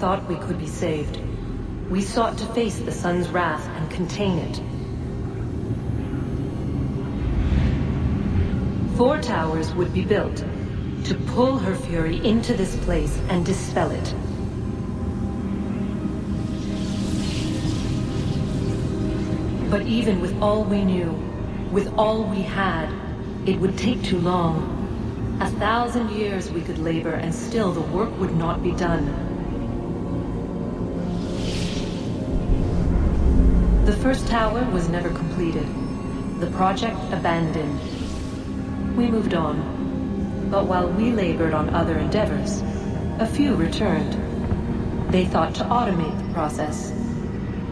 thought we could be saved. We sought to face the sun's wrath and contain it. 4 towers would be built to pull her fury into this place and dispel it. But even with all we knew, with all we had, it would take too long. 1,000 years we could labor and still the work would not be done. The first tower was never completed. The project abandoned. We moved on. But while we labored on other endeavors, a few returned. They thought to automate the process.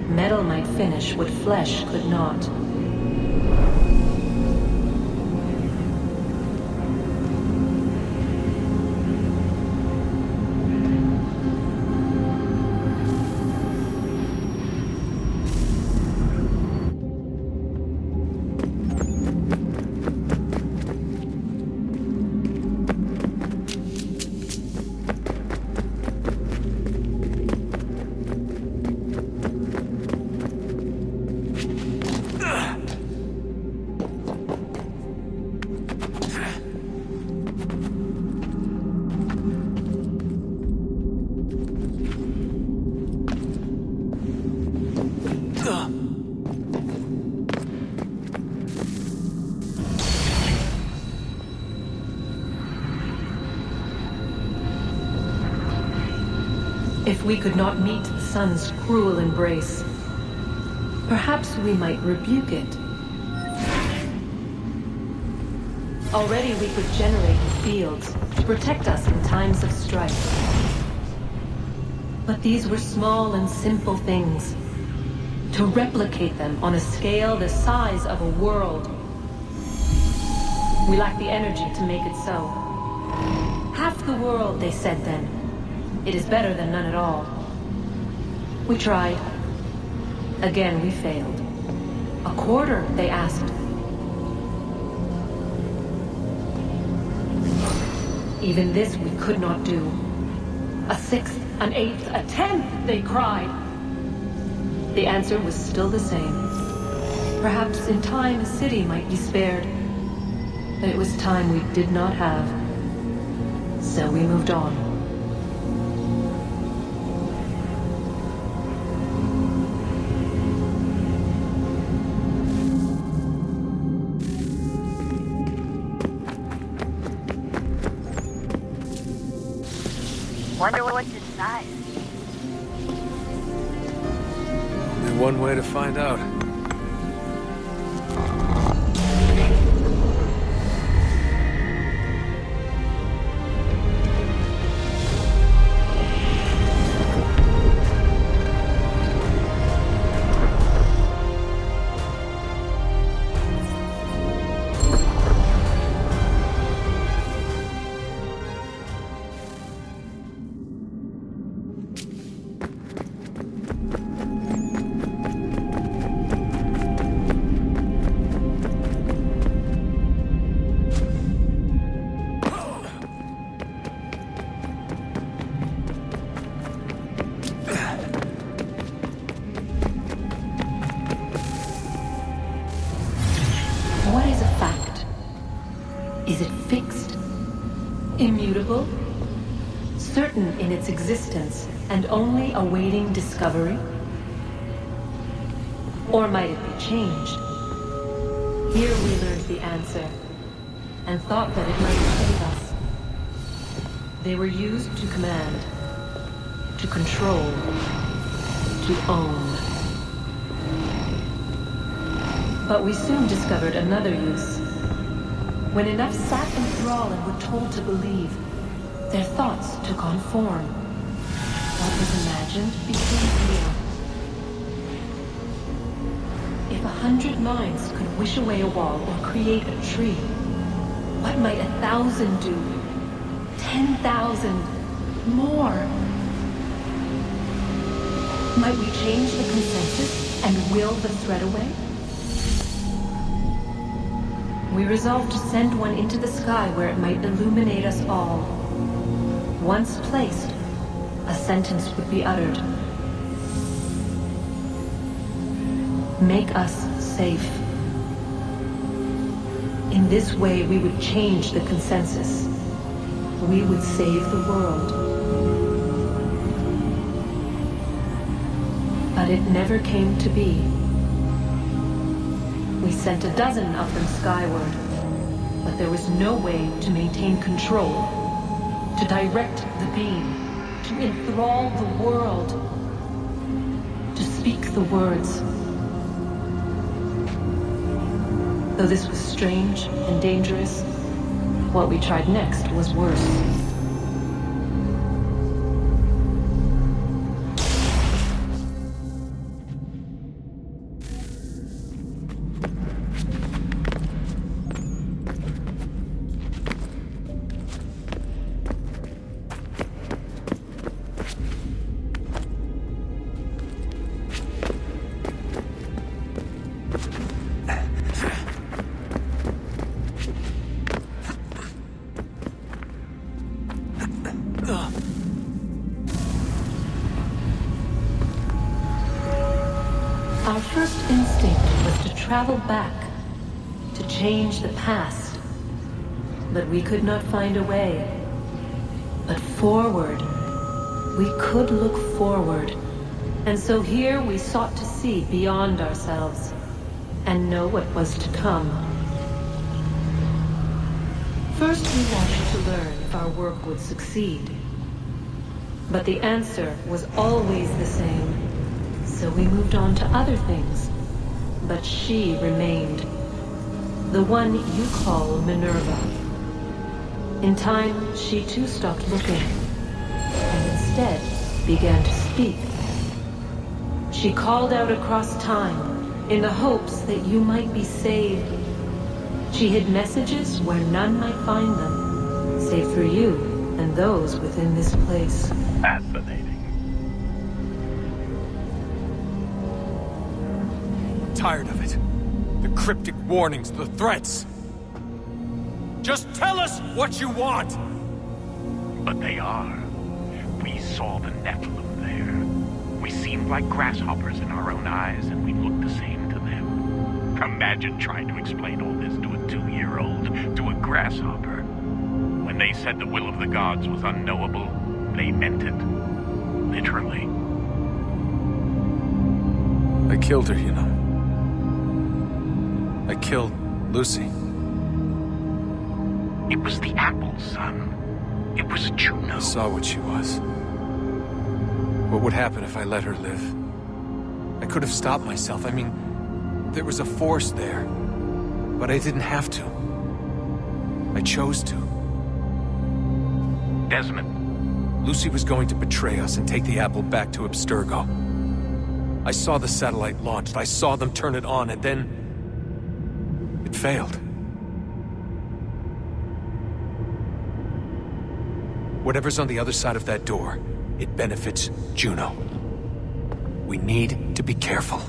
Metal might finish what flesh could not. If we could not meet the sun's cruel embrace, perhaps we might rebuke it. Already we could generate fields to protect us in times of strife. But these were small and simple things. To replicate them on a scale the size of a world, we lack the energy to make it so. Half the world, they said then. It is better than none at all. We tried. Again, we failed. A quarter, they asked. Even this we could not do. A 6th, an 8th, a 10th, they cried. The answer was still the same. Perhaps in time a city might be spared. But it was time we did not have. So we moved on. Wonder what's inside. Only one way to find out. What is a fact? Is it fixed? Immutable? Certain in its existence and only awaiting discovery? Or might it be changed? Here we learned the answer and thought that it might save us. They were used to command, to control, to own. But we soon discovered another use. When enough sat in thrall and were told to believe, their thoughts took on form. What was imagined became real. If 100 minds could wish away a wall or create a tree, what might 1,000 do? 10,000? More? Might we change the consensus and will the threat away? We resolved to send one into the sky where it might illuminate us all. Once placed, a sentence would be uttered. Make us safe. In this way, we would change the consensus. We would save the world. But it never came to be. We sent a dozen of them skyward, but there was no way to maintain control, to direct the beam, to enthrall the world, to speak the words. Though this was strange and dangerous, what we tried next was worse. Our first instinct was to travel back, to change the past. But we could not find a way. But forward, we could look forward. And so here we sought to see beyond ourselves and know what was to come. First, we wanted to learn if our work would succeed. But the answer was always the same. So we moved on to other things. But she remained. The one you call Minerva. In time, she too stopped looking. And instead began to speak. She called out across time in the hopes that you might be saved. She hid messages where none might find them, save for you and those within this place. Fascinating. Tired of it. The cryptic warnings, the threats. Just tell us what you want! But they are. We saw the Nephilim there. We seemed like grasshoppers in our own eyes, and we looked the same to them. Imagine trying to explain all this to a 2-year-old, to a grasshopper. When they said the will of the gods was unknowable, they meant it. Literally. I killed her, you know. I killed Lucy. It was the apple, son. It was Juno. I saw what she was. What would happen if I let her live? I could have stopped myself. I mean, there was a force there. But I didn't have to. I chose to. Desmond. Lucy was going to betray us and take the apple back to Abstergo. I saw the satellite launched. I saw them turn it on, and then it failed. Whatever's on the other side of that door, it benefits Juno. We need to be careful.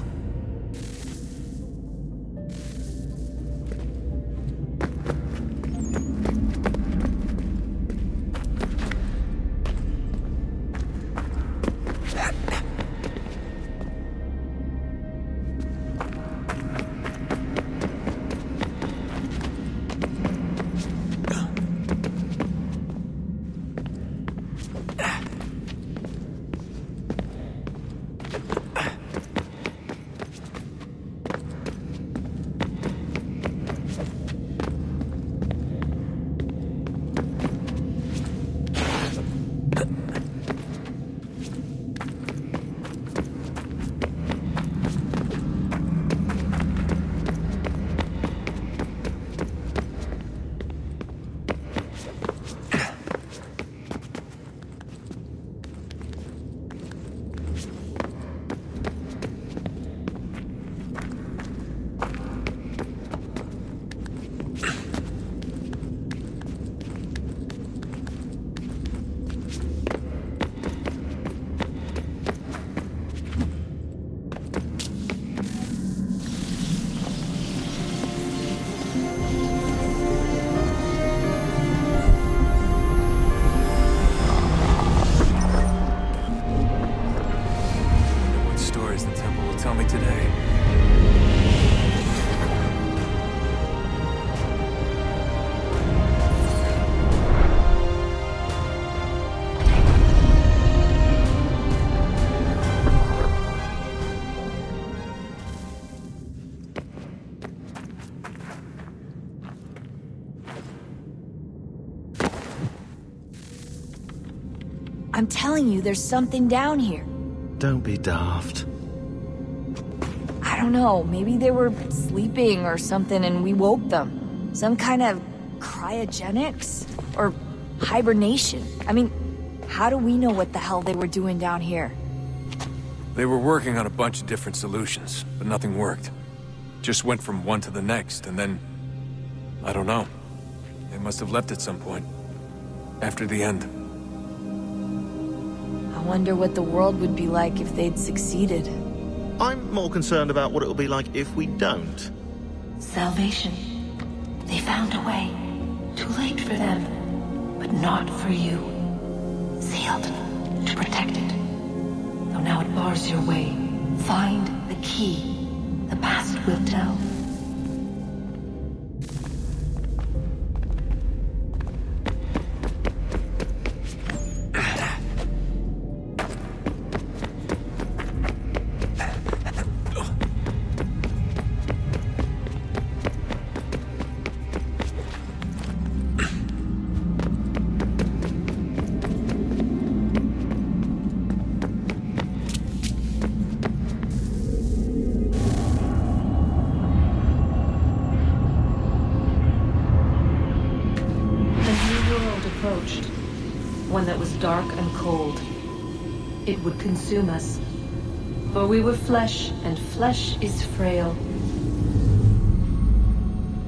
I'm telling you, there's something down here. Don't be daft. I don't know, maybe they were sleeping or something and we woke them. Some kind of cryogenics? Or hibernation? I mean, how do we know what the hell they were doing down here? They were working on a bunch of different solutions, but nothing worked. Just went from one to the next, and then... I don't know. They must have left at some point. After the end. I wonder what the world would be like if they'd succeeded. I'm more concerned about what it'll be like if we don't. Salvation. They found a way. Too late for them, but not for you. Sealed to protect it. Though now it bars your way. Find the key. The past will tell. One that was dark and cold. It would consume us, for we were flesh, and flesh is frail.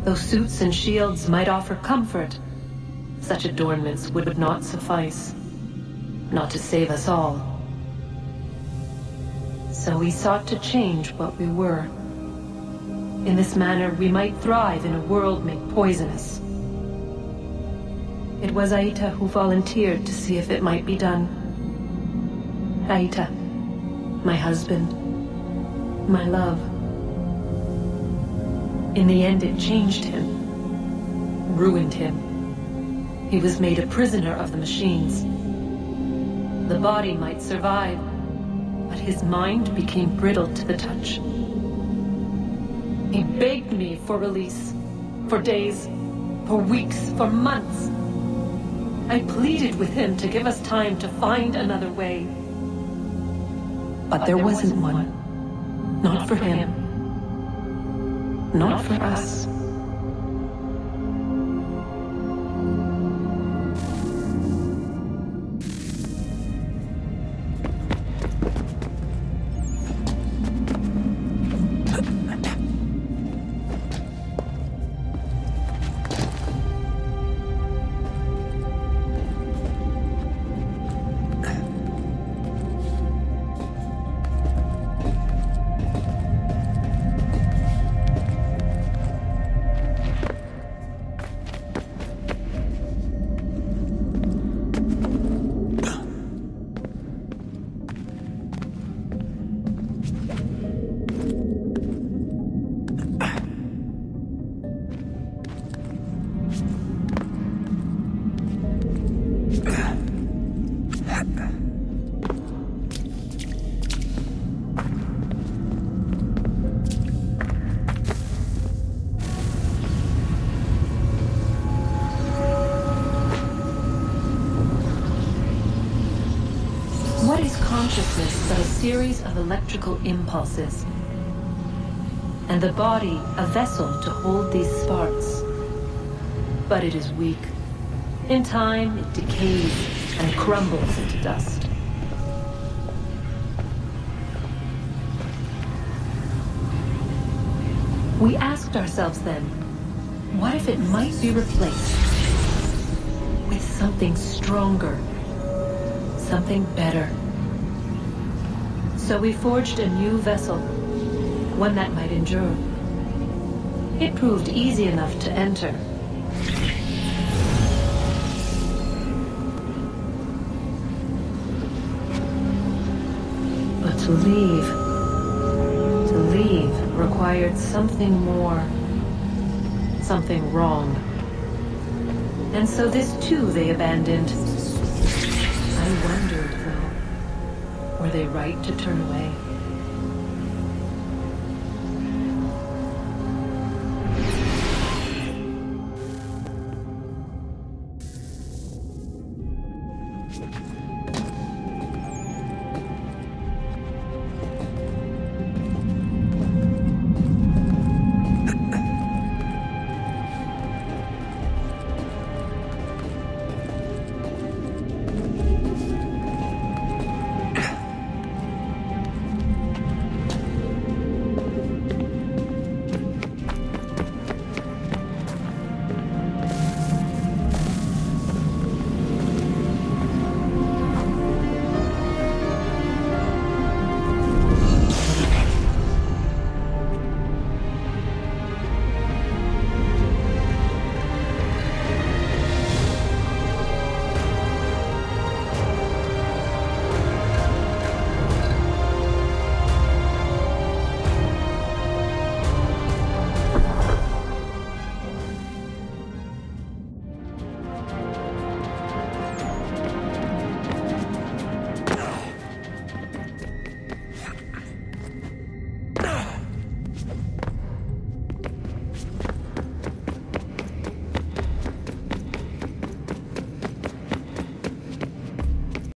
Though suits and shields might offer comfort, such adornments would not suffice, not to save us all. So we sought to change what we were. In this manner, we might thrive in a world made poisonous. It was Aita who volunteered to see if it might be done. Aita, my husband, my love. In the end, it changed him, ruined him. He was made a prisoner of the machines. The body might survive, but his mind became brittle to the touch. He begged me for release, for days, for weeks, for months. I pleaded with him to give us time to find another way. But there wasn't one. Not for him. Not for us. What is consciousness but a series of electrical impulses? And the body a vessel to hold these sparks. But it is weak. In time, it decays and crumbles into dust. We asked ourselves then, what if it might be replaced with something stronger? Something better. So we forged a new vessel, one that might endure. It proved easy enough to enter. But to leave required something more, something wrong. And so this too they abandoned. I wondered, though, were they right to turn away?